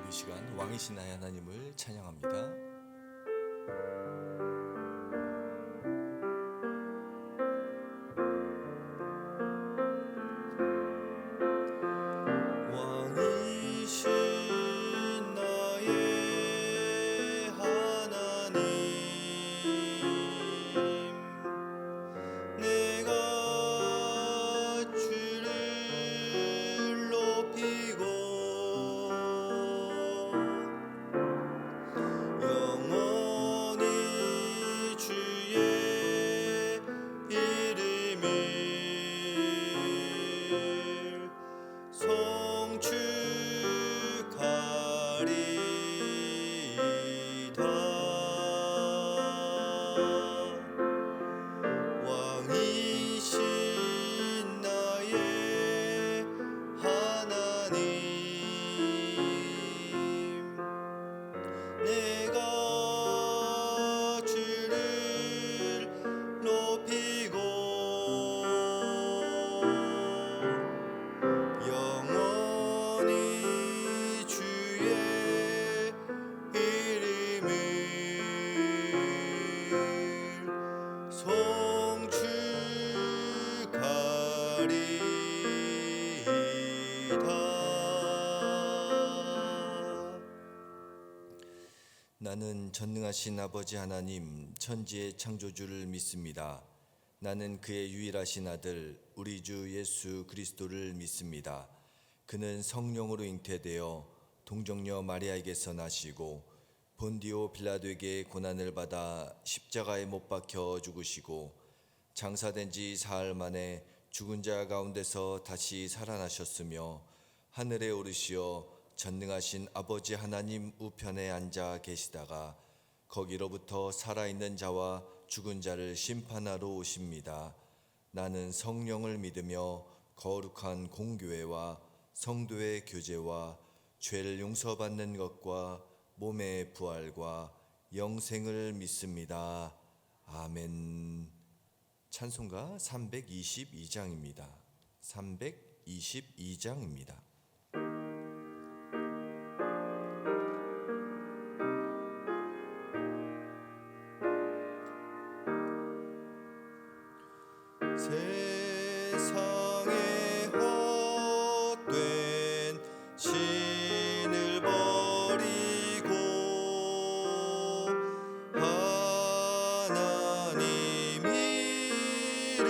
이 시간 왕이신 나의 하나님을 찬양합니다. 왕이신 나의 하나님, 내가 주를 높이고 영원히 주의 이름을 송축하리이다. 왕이신 나의 하나님, 내가 주를 높이고 영원히 주의 이름을 송축하리이다. 나는 전능하신 아버지 하나님 천지의 창조주를 믿습니다. 나는 그의 유일하신 아들 우리 주 예수 그리스도를 믿습니다. 그는 성령으로 잉태되어 동정녀 마리아에게서 나시고 본디오 빌라도에게 고난을 받아 십자가에 못 박혀 죽으시고 장사된 지 사흘 만에 죽은 자 가운데서 다시 살아나셨으며 하늘에 오르시어 전능하신 아버지 하나님 우편에 앉아 계시다가 거기로부터 살아있는 자와 죽은 자를 심판하러 오십니다. 나는 성령을 믿으며 거룩한 공교회와 성도의 교제와 죄를 용서받는 것과 몸의 부활과 영생을 믿습니다. 아멘. 찬송가 322장입니다. 322장입니다. 세상에 헛된 신을 버리고 하나님 이름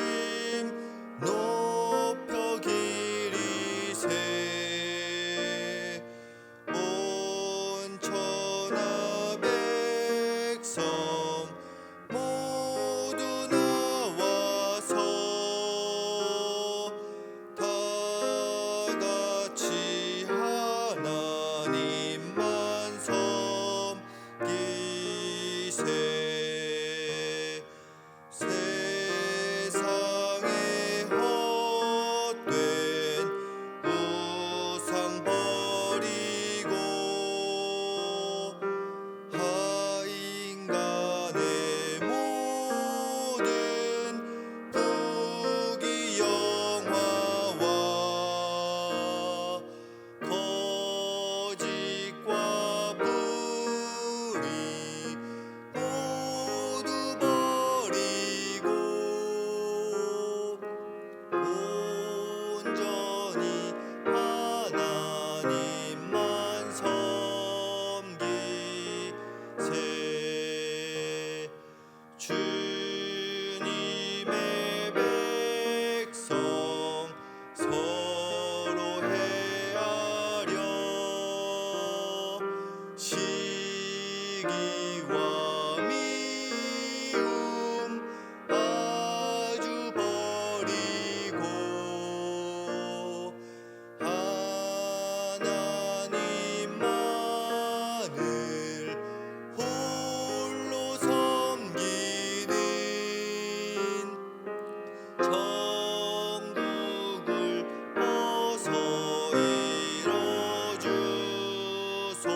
높여 기리세. 온 천하 백성 모두 나와서 다 같이 하나님만 섬기세. 세상에 헛된 우상 버리고 하인간의 모든 부귀영화와 거짓과 불의 모두 버리고 온전히 하나님만 섬기세. 주님의 백성 서로 헤아려 시기와 미움 아주 버리고 하나님만을 홀로 섬기는 천국을 어서 이뤄주소서.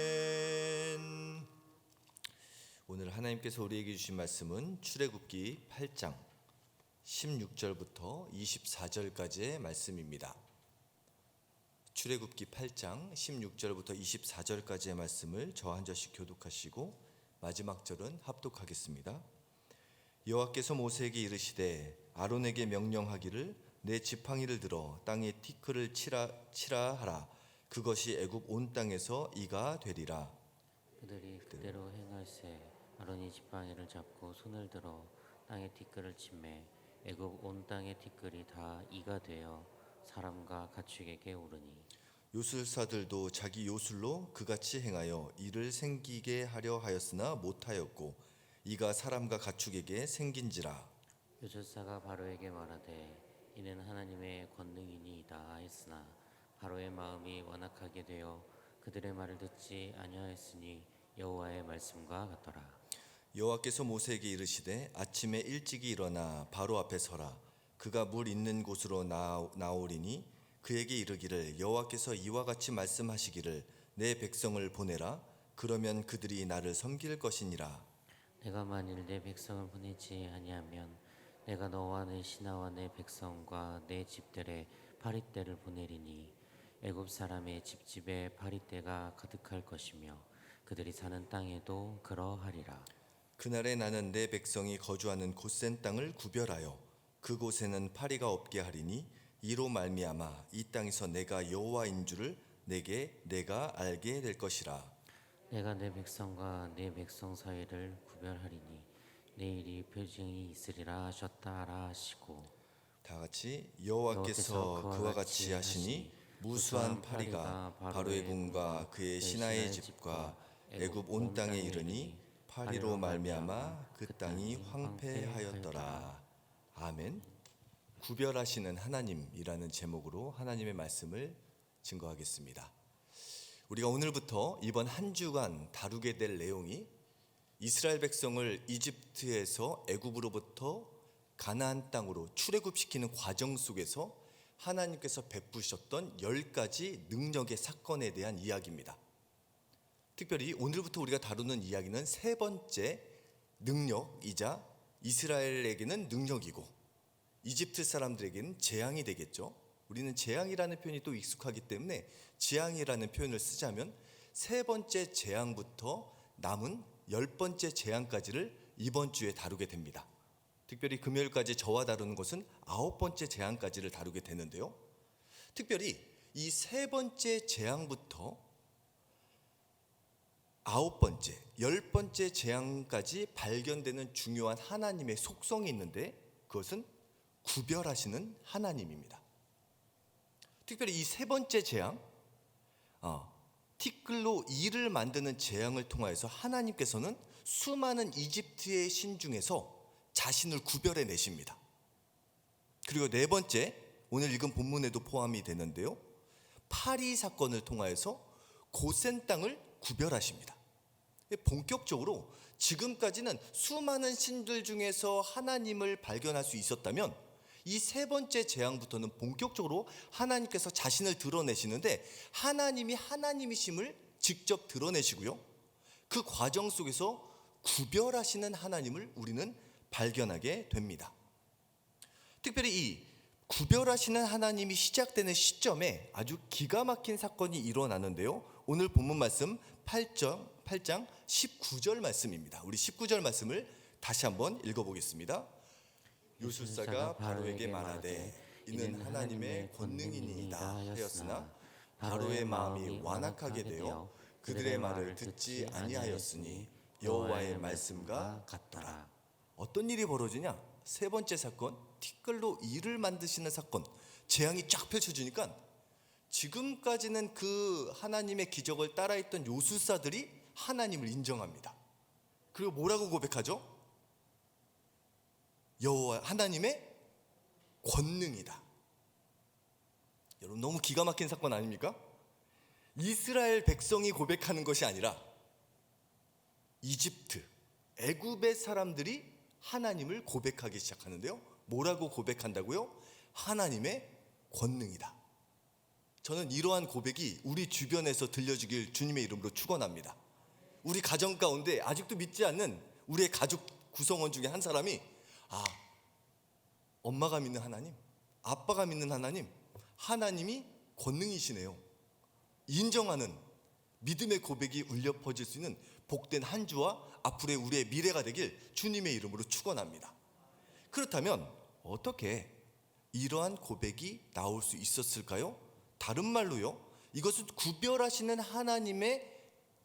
아멘. 오늘 하나님께서 우리에게 주신 말씀은 출애굽기 8장 16절부터 24절까지의 말씀입니다. 출애굽기 8장 16절부터 24절까지의 말씀을 저 한 절씩 교독하시고 마지막 절은 합독하겠습니다. 여호와께서 모세에게 이르시되 아론에게 명령하기를 내 지팡이를 들어 땅에 티끌을 치라 하라. 그것이 애굽 온 땅에서 이가 되리라. 그들이 그대로 행할세. 아론이 지팡이를 잡고 손을 들어 땅에 티끌을 치매 애굽 온 땅의 티끌이 다 이가 되어 사람과 가축에게 오르니 요술사들도 자기 요술로 그같이 행하여 이를 생기게 하려 하였으나 못하였고 이가 사람과 가축에게 생긴지라. 요술사가 바로에게 말하되 이는 하나님의 권능이니이다 하였으나 바로의 마음이 완악하게 되어 그들의 말을 듣지 아니하였으니 여호와의 말씀과 같더라. 여호와께서 모세에게 이르시되 아침에 일찍이 일어나 바로 앞에 서라. 그가 물 있는 곳으로 나오리니 그에게 이르기를 여호와께서 이와 같이 말씀하시기를 내 백성을 보내라. 그러면 그들이 나를 섬길 것이니라. 내가 만일 내 백성을 보내지 아니하면 내가 너와 내 신하와 내 백성과 내 집들의 파리떼를 보내리니 애굽 사람의 집집에 파리떼가 가득할 것이며 그들이 사는 땅에도 그러하리라. 그날에 나는 내 백성이 거주하는 곧센 땅을 구별하여 그곳에는 파리가 없게 하리니 이로 말미암아 이 땅에서 내가 여호와인 줄을 내가 알게 될 것이라. 내가 내 백성과 내 백성 사이를 구별하리니 내일이 표징이 있으리라 하셨다라 하시고 다 같이 여호와께서 그와 같이 하시니 무수한 파리가 바로의 궁과 그의 신하의 집과 애굽 온 땅에 이르니 파리로 말미암아 그 땅이 황폐하였더라. 아멘. 구별하시는 하나님이라는 제목으로 하나님의 말씀을 증거하겠습니다. 우리가 오늘부터 이번 한 주간 다루게 될 내용이 이스라엘 백성을 이집트에서 애굽으로부터 가나안 땅으로 출애굽시키는 과정 속에서 하나님께서 베푸셨던 10가지 능력의 사건에 대한 이야기입니다. 특별히 오늘부터 우리가 다루는 이야기는 세 번째 능력이자 이스라엘에게는 능력이고 이집트 사람들에게는 재앙이 되겠죠. 우리는 재앙이라는 표현이 또 익숙하기 때문에 재앙이라는 표현을 쓰자면 세 번째 재앙부터 남은 10번째 재앙까지를 이번 주에 다루게 됩니다. 특별히 금요일까지 저와 다루는 것은 9번째 재앙까지를 다루게 되는데요. 특별히 이 세 번째 재앙부터 9번째, 10번째 재앙까지 발견되는 중요한 하나님의 속성이 있는데 그것은 구별하시는 하나님입니다. 특별히 이 세 번째 재앙, 티끌로 이를 만드는 재앙을 통하여서 하나님께서는 수많은 이집트의 신 중에서 자신을 구별해 내십니다. 그리고 네 번째, 오늘 읽은 본문에도 포함이 되는데요, 파리 사건을 통하여서 고센 땅을 구별하십니다. 본격적으로 지금까지는 수많은 신들 중에서 하나님을 발견할 수 있었다면 이 세 번째 재앙부터는 본격적으로 하나님께서 자신을 드러내시는데 하나님이 하나님이심을 직접 드러내시고요, 그 과정 속에서 구별하시는 하나님을 우리는 발견하게 됩니다. 특별히 이 구별하시는 하나님이 시작되는 시점에 아주 기가 막힌 사건이 일어나는데요, 오늘 본문 말씀 8장 19절 말씀입니다. 우리 19절 말씀을 다시 한번 읽어보겠습니다. 요술사가 바로에게 말하되 이는 하나님의 권능이니이다 하였으나 바로의 마음이 완악하게 되어 그들의 말을 듣지 아니하였으니 여호와의 말씀과 같더라. 어떤 일이 벌어지냐? 세 번째 사건, 티끌로 이를 만드시는 사건, 재앙이 쫙 펼쳐지니까 지금까지는 그 하나님의 기적을 따라했던 요술사들이 하나님을 인정합니다. 그리고 뭐라고 고백하죠? 여호와 하나님의 권능이다. 여러분, 너무 기가 막힌 사건 아닙니까? 이스라엘 백성이 고백하는 것이 아니라 이집트, 애굽의 사람들이 하나님을 고백하기 시작하는데요, 뭐라고 고백한다고요? 하나님의 권능이다. 저는 이러한 고백이 우리 주변에서 들려주길 주님의 이름으로 축원합니다. 우리 가정 가운데 아직도 믿지 않는 우리의 가족 구성원 중에 한 사람이 엄마가 믿는 하나님, 아빠가 믿는 하나님, 하나님이 권능이시네요. 인정하는 믿음의 고백이 울려 퍼질 수 있는 복된 한 주와 앞으로의 우리의 미래가 되길 주님의 이름으로 축원합니다. 그렇다면 어떻게 이러한 고백이 나올 수 있었을까요? 다른 말로요, 이것은 구별하시는 하나님의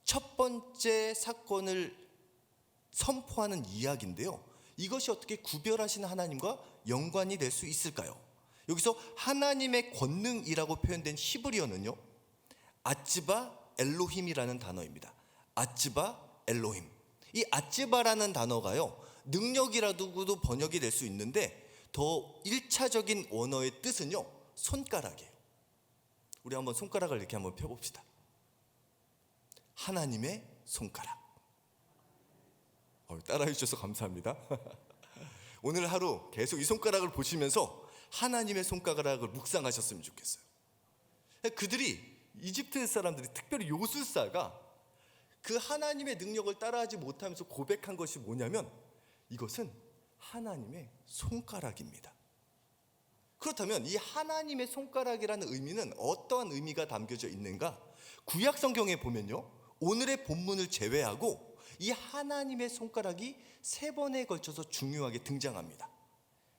첫 번째 사건을 선포하는 이야기인데요, 이것이 어떻게 구별하시는 하나님과 연관이 될 수 있을까요? 여기서 하나님의 권능이라고 표현된 히브리어는요, 아츠바 엘로힘이라는 단어입니다. 아츠바 엘로힘. 이 아츠바라는 단어가요, 능력이라고도 번역이 될 수 있는데 더 1차적인 원어의 뜻은요, 손가락이에요. 우리 한번 손가락을 이렇게 한번 펴봅시다. 하나님의 손가락. 따라해 주셔서 감사합니다. 오늘 하루 계속 이 손가락을 보시면서 하나님의 손가락을 묵상하셨으면 좋겠어요. 그들이, 이집트 사람들이, 특별히 요술사가 그 하나님의 능력을 따라하지 못하면서 고백한 것이 뭐냐면 이것은 하나님의 손가락입니다. 그렇다면 이 하나님의 손가락이라는 의미는 어떠한 의미가 담겨져 있는가? 구약 성경에 보면요, 오늘의 본문을 제외하고 이 하나님의 손가락이 3번에 걸쳐서 중요하게 등장합니다.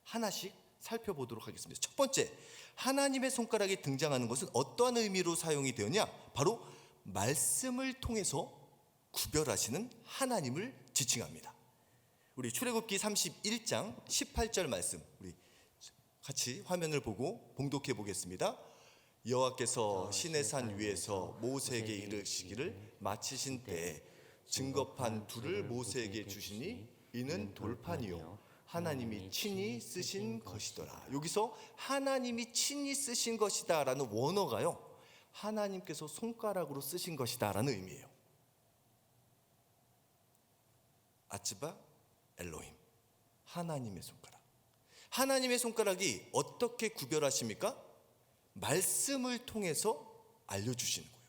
하나씩 살펴보도록 하겠습니다. 첫 번째, 하나님의 손가락이 등장하는 것은 어떠한 의미로 사용이 되었냐? 바로 말씀을 통해서 구별하시는 하나님을 지칭합니다. 우리 출애굽기 31장 18절 말씀, 우리 같이 화면을 보고 봉독해 보겠습니다. 여호와께서 시내산 위에서 모세에게 이르시기를 마치신 때에 증거판 둘을 모세에게 주시니 이는 돌판이요 하나님이 친히 쓰신 것이더라. 여기서 하나님이 친히 쓰신 것이다 라는 원어가요, 하나님께서 손가락으로 쓰신 것이다 라는 의미예요. 아츠바 엘로힘, 하나님의 손가락. 하나님의 손가락이 어떻게 구별하십니까? 말씀을 통해서 알려주시는 거예요.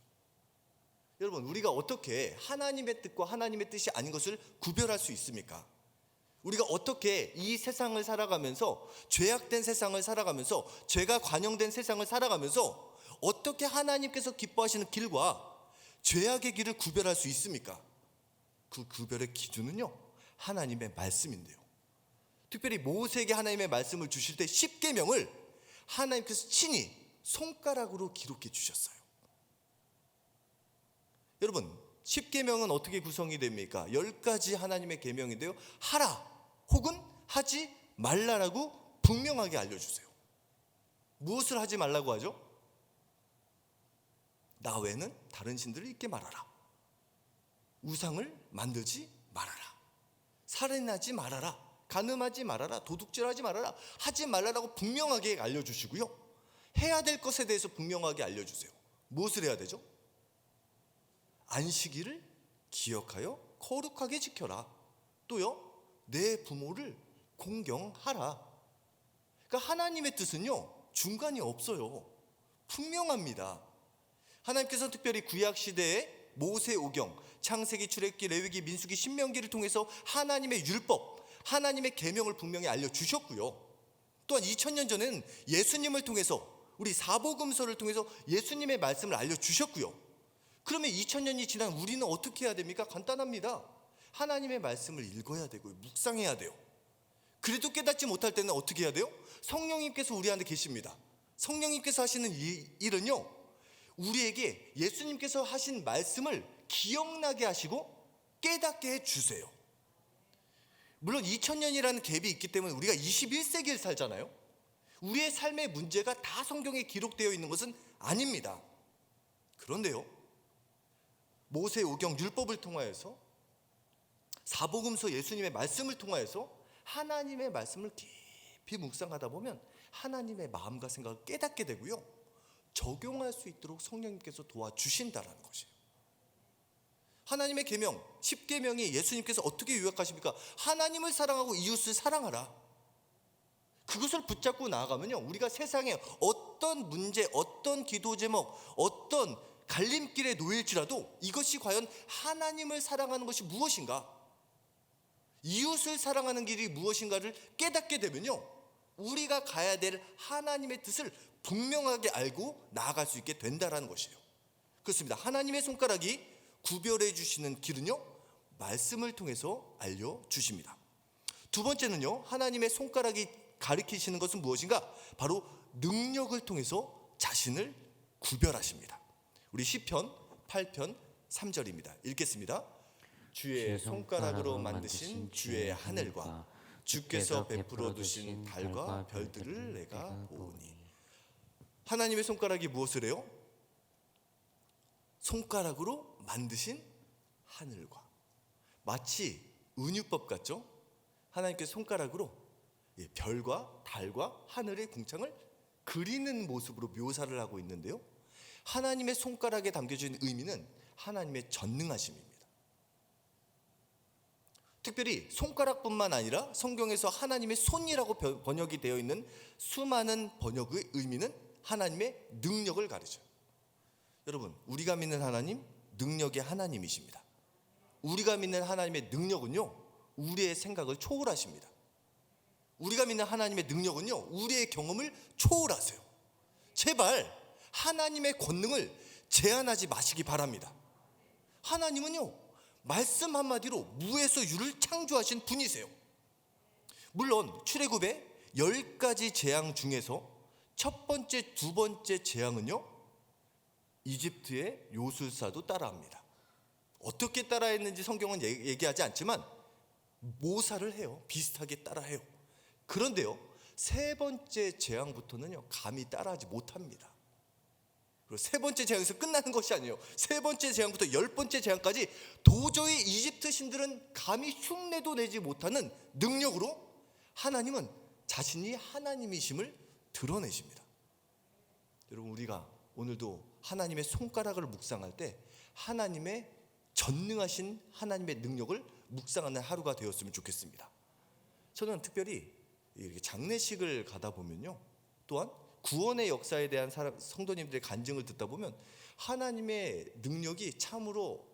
여러분, 우리가 어떻게 하나님의 뜻과 하나님의 뜻이 아닌 것을 구별할 수 있습니까? 우리가 어떻게 이 세상을 살아가면서, 죄악된 세상을 살아가면서, 죄가 관영된 세상을 살아가면서 어떻게 하나님께서 기뻐하시는 길과 죄악의 길을 구별할 수 있습니까? 그 구별의 기준은요, 하나님의 말씀인데요, 특별히 모세에게 하나님의 말씀을 주실 때 10계명을 하나님께서 친히 손가락으로 기록해 주셨어요. 여러분, 10계명은 어떻게 구성이 됩니까? 10가지 하나님의 계명인데요, 하라 혹은 하지 말라라고 분명하게 알려주세요. 무엇을 하지 말라고 하죠? 나 외에는 다른 신들을 잊게 말아라, 우상을 만들지 말아라, 살인하지 말아라, 간음하지 말아라, 도둑질하지 말아라, 하지 말라라고 분명하게 알려주시고요, 해야 될 것에 대해서 분명하게 알려주세요. 무엇을 해야 되죠? 안식일을 기억하여 거룩하게 지켜라. 또요, 내 부모를 공경하라. 그러니까 하나님의 뜻은요, 중간이 없어요. 분명합니다. 하나님께서는 특별히 구약 시대에 모세오경, 창세기, 출애굽기, 레위기, 민수기, 신명기를 통해서 하나님의 율법, 하나님의 계명을 분명히 알려주셨고요, 또한 2000년 전에는 예수님을 통해서, 우리 사복음서를 통해서 예수님의 말씀을 알려주셨고요. 그러면 2000년이 지난 우리는 어떻게 해야 됩니까? 간단합니다. 하나님의 말씀을 읽어야 되고 묵상해야 돼요. 그래도 깨닫지 못할 때는 어떻게 해야 돼요? 성령님께서 우리 안에 계십니다. 성령님께서 하시는 이 일은요, 우리에게 예수님께서 하신 말씀을 기억나게 하시고 깨닫게 해주세요. 물론 2000년이라는 갭이 있기 때문에 우리가 21세기를 살잖아요. 우리의 삶의 문제가 다 성경에 기록되어 있는 것은 아닙니다. 그런데요, 모세오경 율법을 통하여서, 사복음서 예수님의 말씀을 통하여서 하나님의 말씀을 깊이 묵상하다 보면 하나님의 마음과 생각을 깨닫게 되고요, 적용할 수 있도록 성령님께서 도와주신다라는 것이에요. 하나님의 계명, 10계명이 예수님께서 어떻게 요약하십니까? 하나님을 사랑하고 이웃을 사랑하라. 그것을 붙잡고 나아가면요, 우리가 세상에 어떤 문제, 어떤 기도 제목, 어떤 갈림길에 놓일지라도 이것이 과연 하나님을 사랑하는 것이 무엇인가, 이웃을 사랑하는 길이 무엇인가를 깨닫게 되면요, 우리가 가야 될 하나님의 뜻을 분명하게 알고 나아갈 수 있게 된다라는 것이에요. 그렇습니다. 하나님의 손가락이 구별해 주시는 길은요, 말씀을 통해서 알려주십니다. 두 번째는요, 하나님의 손가락이 가리키시는 것은 무엇인가? 바로 능력을 통해서 자신을 구별하십니다. 우리 시편 8편 3절입니다. 읽겠습니다. 주의 손가락으로 만드신 주의 하늘과 주께서 베풀어 두신 달과 별들을 내가 보니. 하나님의 손가락이 무엇을 해요? 손가락으로 만드신 하늘과. 마치 은유법 같죠? 하나님께서 손가락으로 별과 달과 하늘의 궁창을 그리는 모습으로 묘사를 하고 있는데요, 하나님의 손가락에 담겨져 있는 의미는 하나님의 전능하심입니다. 특별히 손가락뿐만 아니라 성경에서 하나님의 손이라고 번역이 되어 있는 수많은 번역의 의미는 하나님의 능력을 가르쳐요. 여러분, 우리가 믿는 하나님, 능력의 하나님이십니다. 우리가 믿는 하나님의 능력은요, 우리의 생각을 초월하십니다. 우리가 믿는 하나님의 능력은요, 우리의 경험을 초월하세요. 제발 하나님의 권능을 제한하지 마시기 바랍니다. 하나님은요, 말씀 한마디로 무에서 유를 창조하신 분이세요. 물론 출애굽의 10가지 재앙 중에서 첫 번째, 두 번째 재앙은요, 이집트의 요술사도 따라합니다. 어떻게 따라했는지 성경은 얘기하지 않지만 모사를 해요. 비슷하게 따라해요. 그런데요, 세 번째 재앙부터는요, 감히 따라하지 못합니다. 그리고 세 번째 재앙에서 끝나는 것이 아니에요. 세 번째 재앙부터 10번째 재앙까지 도저히 이집트 신들은 감히 흉내도 내지 못하는 능력으로 하나님은 자신이 하나님이심을 드러내십니다. 여러분, 우리가 오늘도 하나님의 손가락을 묵상할 때 하나님의 전능하신 하나님의 능력을 묵상하는 하루가 되었으면 좋겠습니다. 저는 특별히 이렇게 장례식을 가다 보면요, 또한 구원의 역사에 대한 성도님들의 간증을 듣다 보면 하나님의 능력이 참으로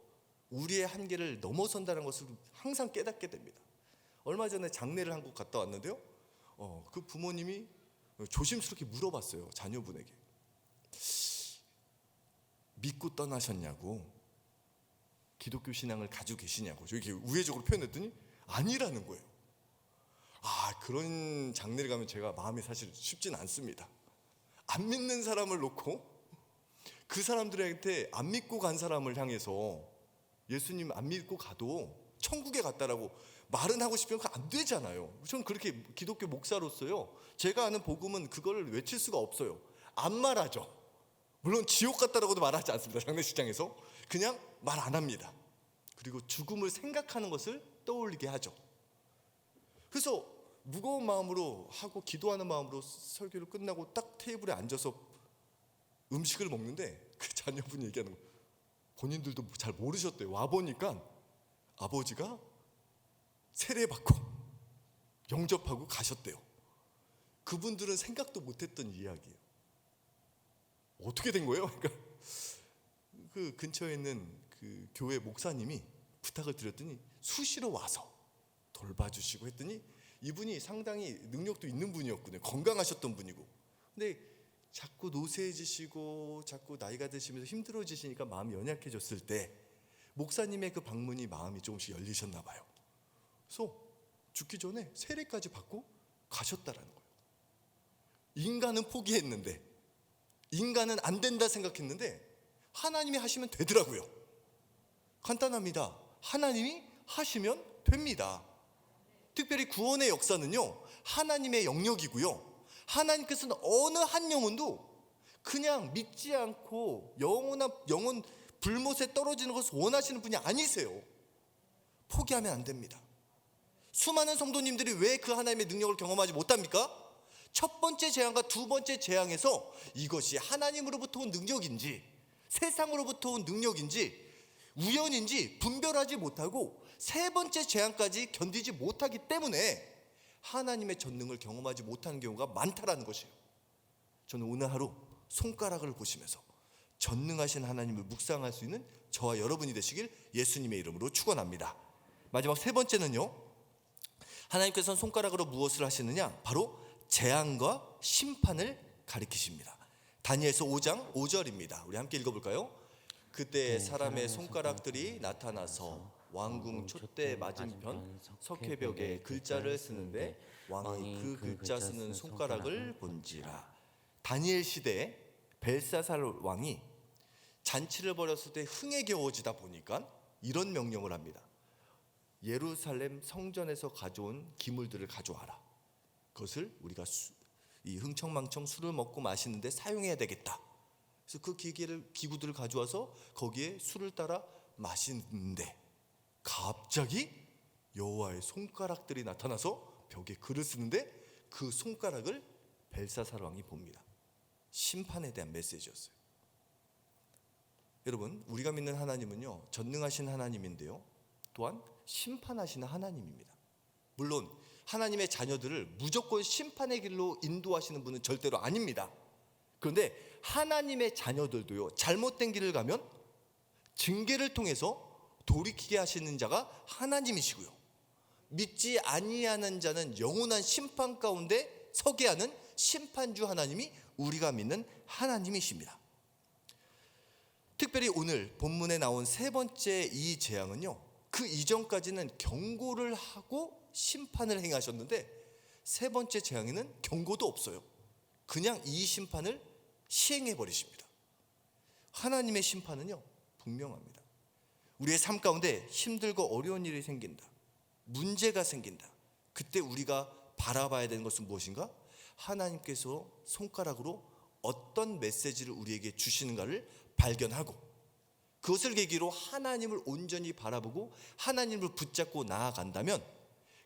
우리의 한계를 넘어선다는 것을 항상 깨닫게 됩니다. 얼마 전에 장례를 한국 갔다 왔는데요, 그 부모님이 조심스럽게 물어봤어요. 자녀분에게 믿고 떠나셨냐고, 기독교 신앙을 가지고 계시냐고 이렇게 우회적으로 표현했더니 아니라는 거예요. 그런 장례를 가면 제가 마음이 사실 쉽진 않습니다. 안 믿는 사람을 놓고 그 사람들한테 안 믿고 간 사람을 향해서 예수님 안 믿고 가도 천국에 갔다라고 말은 하고 싶으면 안 되잖아요. 저는 그렇게 기독교 목사로서요, 제가 아는 복음은 그걸 외칠 수가 없어요. 안 말하죠. 물론 지옥 갔다라고도 말하지 않습니다. 장례식장에서 그냥 말 안 합니다. 그리고 죽음을 생각하는 것을 떠올리게 하죠. 그래서 무거운 마음으로 하고 기도하는 마음으로 설교를 끝나고 딱 테이블에 앉아서 음식을 먹는데 그 자녀분이 얘기하는 거, 본인들도 잘 모르셨대요. 와보니까 아버지가 세례받고 영접하고 가셨대요. 그분들은 생각도 못했던 이야기예요. 어떻게 된 거예요? 그러니까 그 근처에 있는 그 교회 목사님이 부탁을 드렸더니 수시로 와서 돌봐주시고 했더니 이분이 상당히 능력도 있는 분이었거든요. 건강하셨던 분이고. 근데 자꾸 노쇠해지시고 자꾸 나이가 드시면서 힘들어지시니까 마음이 연약해졌을 때 목사님의 그 방문이 마음이 조금씩 열리셨나 봐요. 그래서 죽기 전에 세례까지 받고 가셨다라는 거예요. 인간은 포기했는데, 인간은 안 된다 생각했는데 하나님이 하시면 되더라고요. 간단합니다. 하나님이 하시면 됩니다. 특별히 구원의 역사는요, 하나님의 영역이고요, 하나님께서는 어느 한 영혼도 그냥 믿지 않고 영혼 불못에 떨어지는 것을 원하시는 분이 아니세요. 포기하면 안 됩니다. 수많은 성도님들이 왜 그 하나님의 능력을 경험하지 못합니까? 첫 번째 재앙과 두 번째 재앙에서 이것이 하나님으로부터 온 능력인지 세상으로부터 온 능력인지 우연인지 분별하지 못하고 세 번째 재앙까지 견디지 못하기 때문에 하나님의 전능을 경험하지 못하는 경우가 많다라는 것이에요. 저는 오늘 하루 손가락을 보시면서 전능하신 하나님을 묵상할 수 있는 저와 여러분이 되시길 예수님의 이름으로 축원합니다. 마지막 세 번째는요, 하나님께서는 손가락으로 무엇을 하시느냐? 바로 재앙과 심판을 가리키십니다. 다니엘서 5장 5절입니다. 우리 함께 읽어볼까요? 그때 사람의 손가락들이 나타나서 왕궁 촛대 맞은편 석회벽에 글자를 쓰는데 왕이 그 글자 쓰는 손가락을 본지라. 다니엘 시대에 벨사살 왕이 잔치를 벌였을 때 흥에 겨워지다 보니까 이런 명령을 합니다. 예루살렘 성전에서 가져온 기물들을 가져와라. 그것을 우리가 이 흥청망청 술을 먹고 마시는데 사용해야 되겠다. 그래서 그 기구들을 가져와서 거기에 술을 따라 마시는데 갑자기 여호와의 손가락들이 나타나서 벽에 글을 쓰는데 그 손가락을 벨사살 왕이 봅니다. 심판에 대한 메시지였어요. 여러분, 우리가 믿는 하나님은요, 전능하신 하나님인데요, 또한 심판하시는 하나님입니다. 물론 하나님의 자녀들을 무조건 심판의 길로 인도하시는 분은 절대로 아닙니다. 그런데 하나님의 자녀들도요, 잘못된 길을 가면 징계를 통해서 돌이키게 하시는 자가 하나님이시고요, 믿지 아니하는 자는 영원한 심판 가운데 서게 하는 심판주 하나님이 우리가 믿는 하나님이십니다. 특별히 오늘 본문에 나온 세 번째 이 재앙은요, 그 이전까지는 경고를 하고 심판을 행하셨는데 세 번째 재앙에는 경고도 없어요. 그냥 이 심판을 시행해 버리십니다. 하나님의 심판은요, 분명합니다. 우리의 삶 가운데 힘들고 어려운 일이 생긴다, 문제가 생긴다. 그때 우리가 바라봐야 되는 것은 무엇인가? 하나님께서 손가락으로 어떤 메시지를 우리에게 주시는가를 발견하고 그것을 계기로 하나님을 온전히 바라보고 하나님을 붙잡고 나아간다면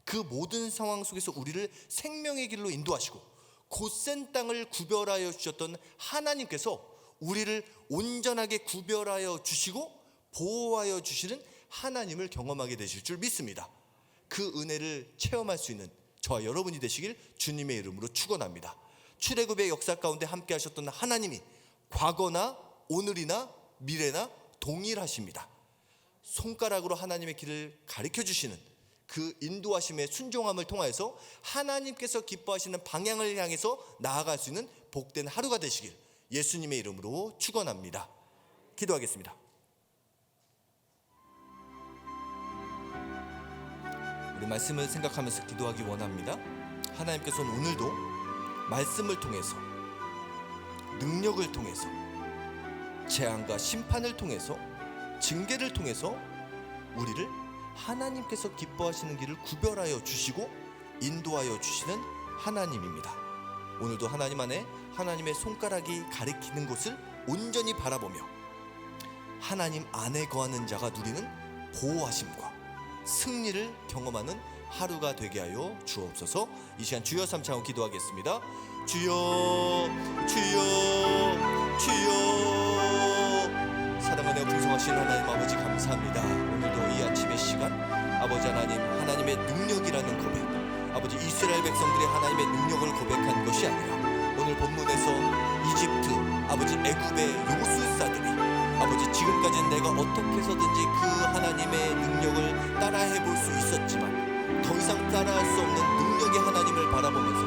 그 모든 상황 속에서 우리를 생명의 길로 인도하시고 곧센 땅을 구별하여 주셨던 하나님께서 우리를 온전하게 구별하여 주시고 보호하여 주시는 하나님을 경험하게 되실 줄 믿습니다. 그 은혜를 체험할 수 있는 저와 여러분이 되시길 주님의 이름으로 축원합니다. 출애굽의 역사 가운데 함께 하셨던 하나님이 과거나 오늘이나 미래나 동일하십니다. 손가락으로 하나님의 길을 가르쳐 주시는 그 인도하심의 순종함을 통하여서 하나님께서 기뻐하시는 방향을 향해서 나아갈 수 있는 복된 하루가 되시길 예수님의 이름으로 축원합니다. 기도하겠습니다. 우리 말씀을 생각하면서 기도하기 원합니다. 하나님께서는 오늘도 말씀을 통해서, 능력을 통해서, 재앙과 심판을 통해서, 징계를 통해서 우리를 하나님께서 기뻐하시는 길을 구별하여 주시고 인도하여 주시는 하나님입니다. 오늘도 하나님 안에 하나님의 손가락이 가리키는 곳을 온전히 바라보며 하나님 안에 거하는 자가 누리는 보호하심과 승리를 경험하는 하루가 되게 하여 주옵소서. 이 시간 주여 삼창으로 기도하겠습니다. 주여, 주여, 주여. 사랑하며 풍성하신 하나님 아버지 감사합니다. 오늘도 이 아침의 시간 아버지 하나님, 하나님의 능력이라는 고백, 아버지 이스라엘 백성들이 하나님의 능력을 고백한 것이 아니라 오늘 본문에서 이집트, 아버지 애굽의 요술사들이 아버지 지금까지는 내가 어떻게 해서든지 그 하나님의 능력을 따라해볼 수 있었지만 더 이상 따라할 수 없는 능력의 하나님을 바라보면서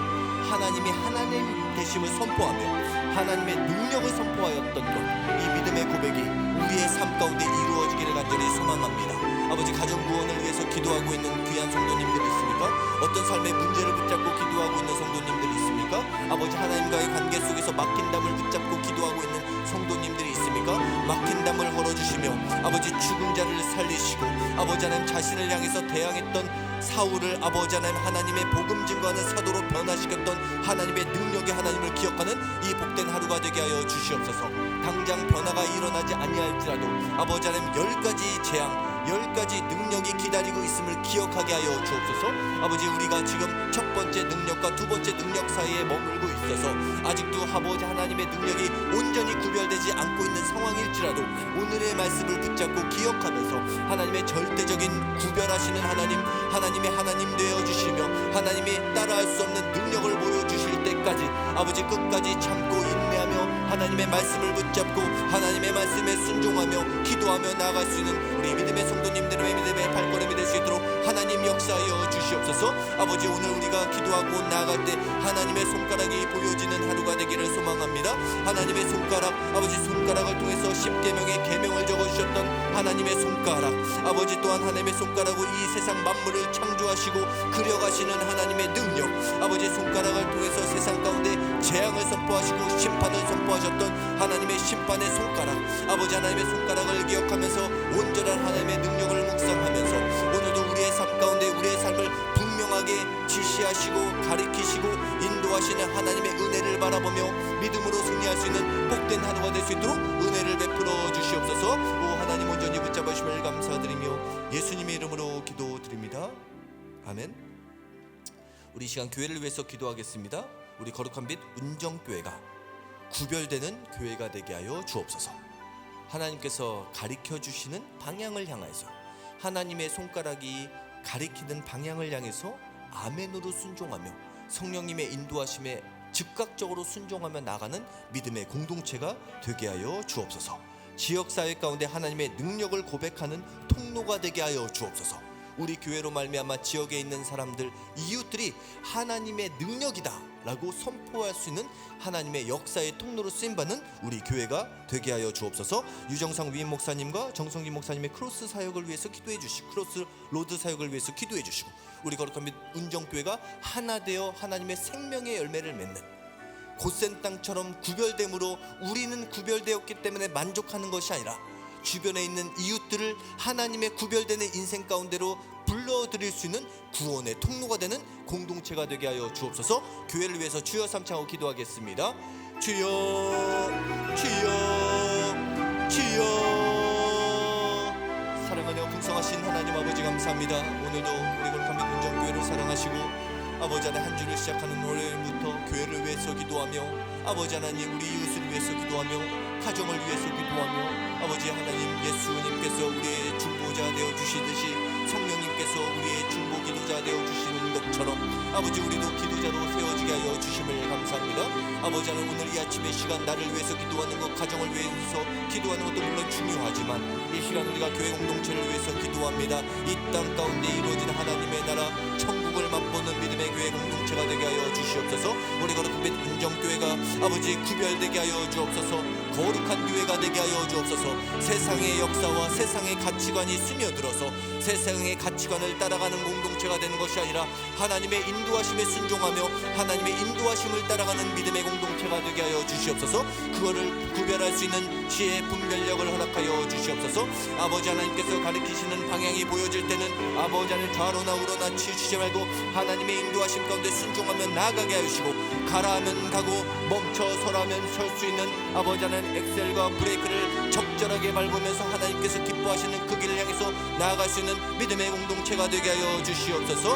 하나님이 하나님 되심을 선포하며 하나님의 능력을 선포하였던 것, 이 믿음의 고백이 우리의 삶 가운데 이루어지기를 간절히 소망합니다. 아버지 가정 구원을 위해서 기도하고 있는 귀한 성도님들이 있습니까? 어떤 삶의 문제를 붙잡고 기도하고 있는 성도님들이 있습니까? 아버지 하나님과의 관계 속에서 막힌 담을 붙잡고 기도하고 있는 성도님들이 있습니까? 막힌 담을 걸어주시며 아버지 죽은 자를 살리시고 아버지 하나님 자신을 향해서 대항했던 사울을 아버지 하나님 하나님의 복음 증거하는 사도로 변화시켰던 하나님의 능력의 하나님을 기억하는 이 복된 하루가 되게 하여 주시옵소서. 당장 변화가 일어나지 아니할지라도 아버지 하나님 10가지 재앙 10가지 능력이 기다리고 있음을 기억하게 하여 주옵소서. 아버지 우리가 지금 첫 번째 능력과 두 번째 능력 사이에 머물고 있어서 아직도 아버지 하나님의 능력이 온전히 구별되지 않고 있는 상황일지라도 오늘의 말씀을 붙잡고 기억하면서 하나님의 절대적인 구별하시는 하나님, 하나님의 하나님 되어주시며 하나님이 따라할 수 없는 능력을 보여주실 때까지 아버지 끝까지 참고 인내하며 하나님의 말씀을 붙잡고 하나님의 말씀에 순종하며 기도하며 나아갈 수 있는 우리 믿음의 성도님들의 믿음의 발걸음이 될 수 있도록 하나님 역사하여 주시옵소서. 아버지, 오늘 우리가 기도하고 나아갈 때 하나님의 손가락이 보여지는 하루가 되기를 소망합니다. 하나님의 손가락, 아버지 손가락을 통해서 10계명의 계명을 적어주셨던 하나님의 손가락, 아버지 또한 하나님의 손가락으로 이 세상 만물을 창조하시고 그려가시는 하나님의 능력, 아버지 손가락을 통해서 세상 가운데 재앙을 선포하시고 심판을 선포하셨던 하나님의 심판의 손가락, 아버지 하나님의 손가락을 기억하면서 온전한 하나님의 능력을 묵상하면서 오늘도 우리의 삶 가운데 우리의 삶을 분명하게 지시하시고 가리키시고 인도하시는 하나님의 은혜를 바라보며 믿음으로 승리할 수 있는 복된 하루가 될 수 있도록 은혜를 베풀어 주시옵소서. 오 하나님, 온전히 붙잡아 주심을 감사드리며 예수님의 이름으로 기도드립니다. 아멘. 우리 이 시간 교회를 위해서 기도하겠습니다. 우리 거룩한 빛 운정교회가 구별되는 교회가 되게 하여 주옵소서. 하나님께서 가리켜 주시는 방향을 향해서, 하나님의 손가락이 가리키는 방향을 향해서 아멘으로 순종하며 성령님의 인도하심에 즉각적으로 순종하며 나가는 믿음의 공동체가 되게 하여 주옵소서. 지역사회 가운데 하나님의 능력을 고백하는 통로가 되게 하여 주옵소서. 우리 교회로 말미암아 지역에 있는 사람들, 이웃들이 하나님의 능력이다 라고 선포할 수 있는 하나님의 역사의 통로로 쓰임받는 우리 교회가 되게 하여 주옵소서. 유정상 위임 목사님과 정성기 목사님의 크로스 사역을 위해서 기도해 주시고, 크로스 로드 사역을 위해서 기도해 주시고, 우리 거룩한 빛 운정교회가 하나 되어 하나님의 생명의 열매를 맺는 곧센 땅처럼 구별됨으로 우리는 구별되었기 때문에 만족하는 것이 아니라 주변에 있는 이웃들을 하나님의 구별되는 인생 가운데로 불러들일 수 있는 구원의 통로가 되는 공동체가 되게 하여 주옵소서. 교회를 위해서 주여 삼창하고 기도하겠습니다. 주여, 주여, 주여. 사랑하며 풍성하신 하나님 아버지, 감사합니다. 오늘도 우리 거룩한 빛 운정교회를 사랑하시고 아버지 하나님, 한 주를 시작하는 월요일부터 교회를 위해서 기도하며 아버지 하나님, 우리 이웃을 위해서 기도하며 가정을 위해서 기도하며 아버지 하나님, 예수님께서 우리의 중보자 되어주시듯이 성령님께서 우리의 중보 기도자 되어주시는 것처럼 아버지, 우리도 기도자로 세워지게 하여 주심을 감사합니다. 아버지 하나님, 오늘 이 아침의 시간 나를 위해서 기도하는 것, 가정을 위해서 기도하는 것도 물론 중요하지만 이 시간 우리가 교회 공동체를 위해서 기도합니다. 이 땅 가운데 이루어진 하나님의 나라 천국을 맛보는 믿음의 교회 공동체가 되게 하여 주시옵소서. 우리 거룩한 빛 운정교회가 아버지 구별되게 하여 주옵소서. 거룩한 교회가 되게 하여 주옵소서. 세상의 역사와 세상의 가치관이 스며들어서 세상의 가치관을 따라가는 공동체가 되는 것이 아니라 하나님의 인도하심에 순종하며 하나님의 인도하심을 따라가는 믿음의 공동체가 되게 하여 주시옵소서. 그거를 구별할 수 있는 지혜 분별력을 허락하여 주시옵소서. 아버지 하나님께서 가리키시는 방향이 보여질 때는 아버지 하나님, 좌로나 우로나 치우치지 말고 하나님의 인도하심 가운데 순종하며 나아가게 하시고, 가라 하면 가고 멈춰 서라면 설 수 있는 아버지 하나님 엑셀과 브레이크를 적절하게 밟으면서 하나님께서 기뻐하시는 그 길을 향해서 나아갈 수 있는 믿음의 공동체가 되게 하여 주시옵소서.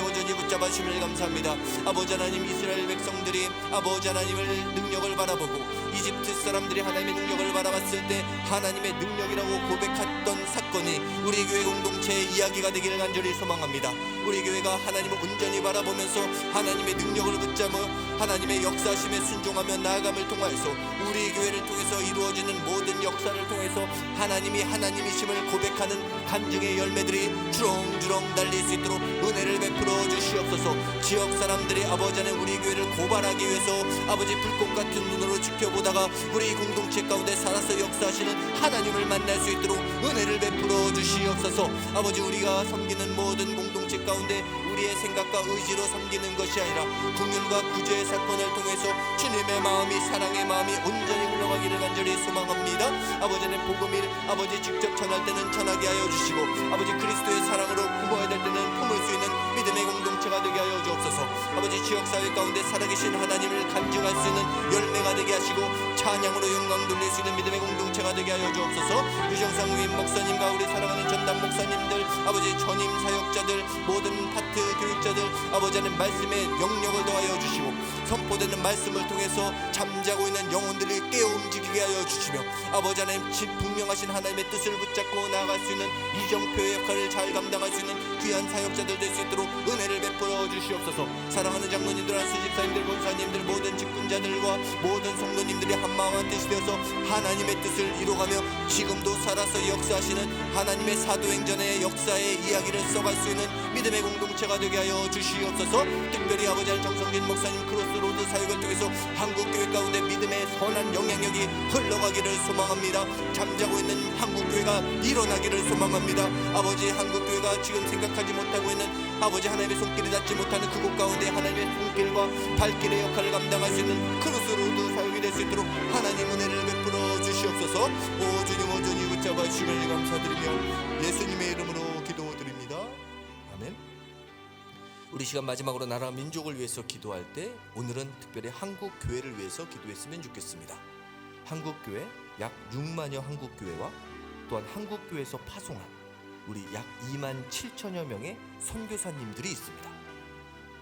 온전히 붙잡아 주심을 감사합니다. 아버지 하나님, 이스라엘 백성들이 아버지 하나님을 능력을 바라보고 이집트 사람들이 하나님의 능력을 바라봤을 때 하나님의 능력이라고 고백했던 사건이 우리 교회 공동체의 이야기가 되기를 간절히 소망합니다. 우리 교회가 하나님을 온전히 바라보면서 하나님의 능력을 붙잡아 하나님의 역사심에 순종하며 나아감을 통하여서 우리 교회를 통해서 이루어지는 모든 역사를 통해서 하나님이 하나님이심을 고백하는 간증의 열매들이 주렁주렁 달릴 수 있도록 은혜를 베풀어 주시옵소서. 지역 사람들이 아버지 하나님, 우리 교회를 고발하기 위해서 아버지 불꽃 같은 눈으로 지켜보다가 우리 공동체 가운데 살아서 역사하시는 하나님을 만날 수 있도록 은혜를 베풀어 주시옵소서. 아버지, 우리가 섬기는 모든 공동체 가운데 우리의 생각과 의지로 섬기는 것이 아니라 긍휼과 구제의 사건을 통해서 주님의 마음이, 사랑의 마음이 온전히 흘러가기를 간절히 소망합니다. 아버지는 복음을 아버지 직접 전할 때는 전하게 하여 주시고 아버지 그리스도의 사랑으로 품어야 될 때는 품을 수 있는 믿음의 공동체가 되게 하여 주옵소서. 아버지, 지역사회 가운데 살아계신 하나님을 간증할 수 있는 열매가 되게 하시고 찬양으로 영광 돌릴 수 있는 믿음의 공동체가 되게 하여 주옵소서. 유정상 위임 목사님과 우리 사랑하는 전담 목사님들, 아버지 전임 사역자들, 모든 파트 교육자들, 아버지 하나님 말씀에 영역을 더하여 주시고 선포되는 말씀을 통해서 잠자고 있는 영혼들을 깨어 움직이게 하여 주시며 아버지 하나님, 분명하신 하나님의 뜻을 붙잡고 나아갈 수 있는 이정표의 역할을 잘 감당할 수 있는 귀한 사역자들 될 수 있도록 은혜를 베풀어 주시옵소서. 사랑하는 장로님들, 수집사님들, 권사님들, 모든 직분자 자들과 모든 성도님들이 한마음 한뜻이 되어서 하나님의 뜻을 이루어가며 지금도 살아서 역사하시는 하나님의 사도행전의 역사의 이야기를 써갈 수 있는 믿음의 공동체가 되게 하여 주시옵소서. 특별히 아버지 정성진 목사님 크로스로드 사역을 통해서 한국교회 가운데 믿음의 선한 영향력이 흘러가기를 소망합니다. 잠자고 있는 한국교회가 일어나기를 소망합니다. 아버지 한국교회가 지금 생각하지 못하고 있는 아버지 하나님의 손길이 닿지 못하는 그곳 가운데 하나님의 손길과 발길의 역할을 감당할 수 있는 크로스로드 사역이 될 수 있도록 하나님 은혜를 베풀어 주시옵소서. 오 주님 온전히 붙잡아 주시길 감사드리며 예수님의 이름으로 기도드립니다. 아멘. 우리 시간 마지막으로 나라 민족을 위해서 기도할 때 오늘은 특별히 한국교회를 위해서 기도했으면 좋겠습니다. 한국교회 약 6만여 한국교회와 또한 한국교회에서 파송한 우리 약 2만 7천여 명의 선교사님들이 있습니다.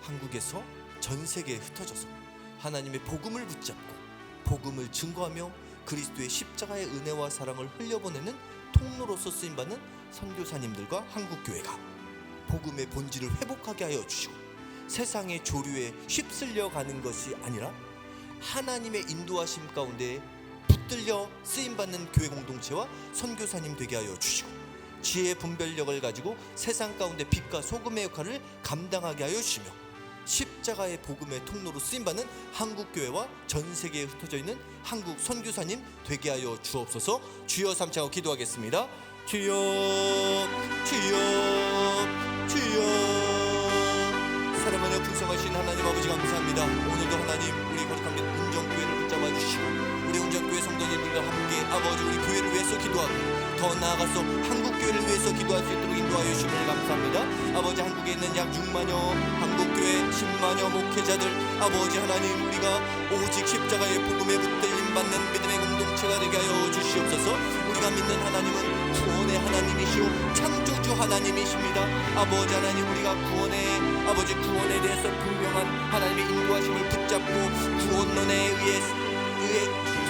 한국에서 전 세계에 흩어져서 하나님의 복음을 붙잡고 복음을 증거하며 그리스도의 십자가의 은혜와 사랑을 흘려보내는 통로로서 쓰임받는 선교사님들과 한국교회가 복음의 본질을 회복하게 하여 주시고 세상의 조류에 휩쓸려 가는 것이 아니라 하나님의 인도하심 가운데 붙들려 쓰임받는 교회 공동체와 선교사님 되게 하여 주시고 지혜의 분별력을 가지고 세상 가운데 빛과 소금의 역할을 감당하게 하여 주시며 십자가의 복음의 통로로 쓰임받는 한국교회와 전세계에 흩어져 있는 한국 선교사님 되게 하여 주옵소서. 주여 삼창하고 기도하겠습니다. 주여 주여 주여. 사랑하며 풍성하신 하나님 아버지 감사합니다. 오늘도 하나님 우리 거룩한 및 운정교회를 붙잡아 주시고 우리 운정교회 성도님들과 함께 아버지 우리 교회를 위해서 기도하고 더 나아가서 한국교회를 위해서 기도할 수 있도록 인도하여 주시길 감사합니다. 아버지 한국에 있는 약 6만여 한국교회 10만여 목회자들 아버지 하나님 우리가 오직 십자가의 복음에 붙들림 받는 믿음의 공동체가 되게 하여 주시옵소서. 우리가 믿는 하나님은 구원의 하나님이시오 창조주 하나님이십니다. 아버지 하나님 우리가 구원에 대해서 분명한 하나님의 인도하심을 붙잡고 구원론에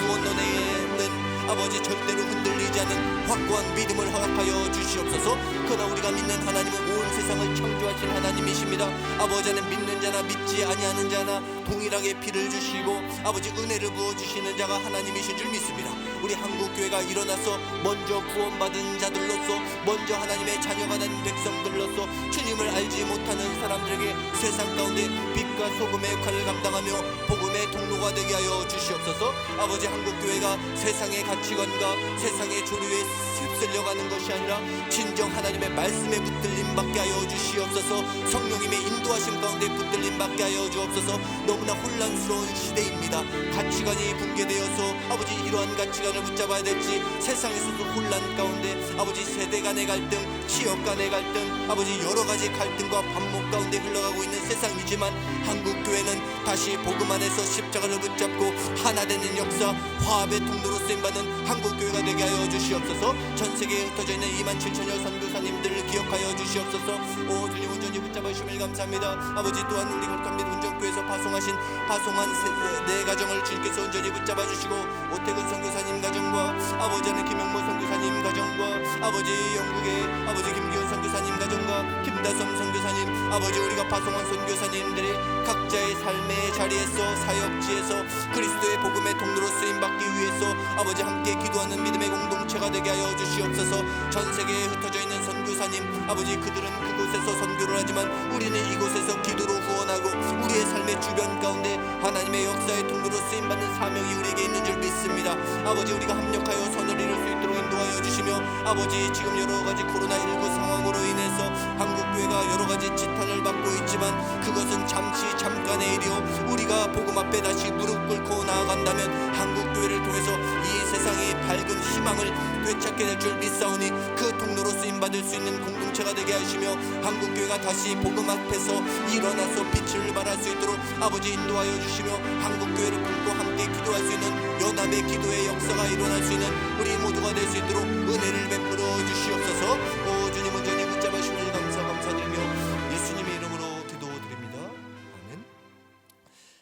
구원론에는 아버지 절대로 흔들리지 않는 확고한 믿음을 허락하여 주시옵소서. 그러나 우리가 믿는 하나님은 온 세상을 창조하신 하나님이십니다. 아버지 하나님 믿는 자나 믿지 아니하는 자나 동일하게 피를 주시고 아버지 은혜를 부어주시는 자가 하나님이신 줄 믿습니다. 우리 한국교회가 일어나서 먼저 구원받은 자들로서 먼저 하나님의 자녀가 된 백성들로서 주님을 알지 못하는 사람들에게 세상 가운데 빛과 소금의 역할을 감당하며 복음의 통로가 되게 하여 주시옵소서. 아버지 한국교회가 세상의 가치관과 세상의 조류에 휩쓸려가는 것이 아니라 진정 하나님의 말씀에 붙들림 받게 하여 주시옵소서. 성령님의 인도하심 가운데 붙들림 받게 하여 주옵소서. 너무나 혼란스러운 시대입니다. 가치관이 붕괴되어서 아버지 이러한 가치관을 붙잡아야 될지 세상에서도 혼란 가운데 아버지 세대 간의 갈등 지역 간의 갈등 아버지 여러가지 갈등과 반목 가운데 흘러가고 있는 세상이지만 한국교회는 다시 복음 안에서 십자가를 붙잡고 하나 되는 역사 화합의 통로로 쓰임받는 한국교회가 되게 하여 주시옵소서. 전세계에 흩어져 있는 2만 7천여 선교사님들을 기억하여 주시옵소서. 오 주님 온전히 붙잡아 주심을 감사합니다. 아버지 또한 우리 거룩한 및 운정교회에서 파송한 네 가정을 주님께서 온전히 붙잡아 주시고 오태근 선교사님 가정과 아버지 하는 김영모 선교사님 가정과 아버지 영국의 아버지 김기훈 선교사님 가정과 김다섬 선교사님 아버지 우리가 파송한 선교사님들이 각자의 삶의 자리에서 사역지에서 그리스도의 복음의 통로로 쓰임받기 위해서 아버지 함께 기도하는 믿음의 공동체가 되게 하여 주시옵소서. 전세계에 흩어져 있는 선교사님 아버지 그들은 그곳에서 선교를 하지만 우리는 이곳에서 기도로 후원하고 우리의 삶의 주변 가운데 하나님의 역사의 통로로 쓰임받는 사명이 우리에게 있는 줄 믿습니다. 아버지 우리가 합력하여 선을 이룰 수 있도록 인도하여 주시며 아버지 지금 여러가지 코로나19 상황으로 인해서 한국교회가 여러가지 지탄을 받고 있지만 그것은 잠깐의 일이요 우리가 복음 앞에 다시 무릎 꿇고 나아간다면 한국교회를 통해서 이 세상의 밝은 희망을 되찾게 될 줄 믿사오니 그 통로로 쓰임받을 수 있는 공동체가 되게 하시며 한국교회가 다시 복음 앞에서 일어나서 빛을 발할 수 있도록 아버지 인도하여 주시며 한국교회를 품고 함께 기도할 수 있는 연합의 기도의 역사가 일어날 수 있는 우리 모두가 될 수 있도록 은혜를 베풀어 주시옵소서. 오 주님 온전히 붙잡아 주시길 감사드리며 예수님의 이름으로 기도드립니다. 아멘.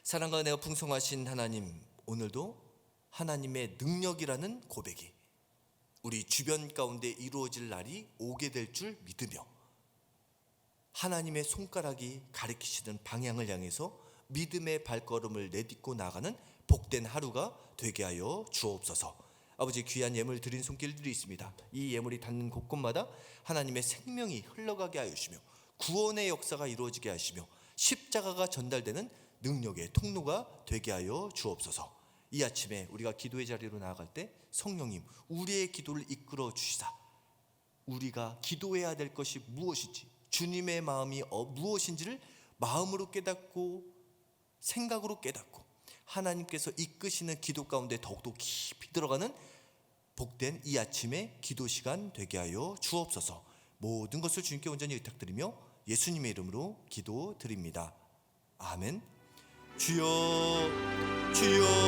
사랑과 은혜가 풍성하신 하나님 오늘도 하나님의 능력이라는 고백이 우리 주변 가운데 이루어질 날이 오게 될 줄 믿으며 하나님의 손가락이 가리키시는 방향을 향해서 믿음의 발걸음을 내딛고 나가는 복된 하루가 되게 하여 주옵소서. 아버지, 귀한 예물 드린 손길들이 있습니다. 이 예물이 닿는 곳곳마다 하나님의 생명이 흘러가게 하여 주시며 구원의 역사가 이루어지게 하시며 십자가가 전달되는 능력의 통로가 되게 하여 주옵소서. 이 아침에 우리가 기도의 자리로 나아갈 때 성령님 우리의 기도를 이끌어 주시사 우리가 기도해야 될 것이 무엇인지, 주님의 마음이 무엇인지를 마음으로 깨닫고 생각으로 깨닫고 하나님께서 이끄시는 기도 가운데 더욱더 깊이 들어가는 복된 이 아침에 기도 시간 되게 하여 주옵소서. 모든 것을 주님께 온전히 의탁드리며 예수님의 이름으로 기도드립니다. 아멘. 주여 주여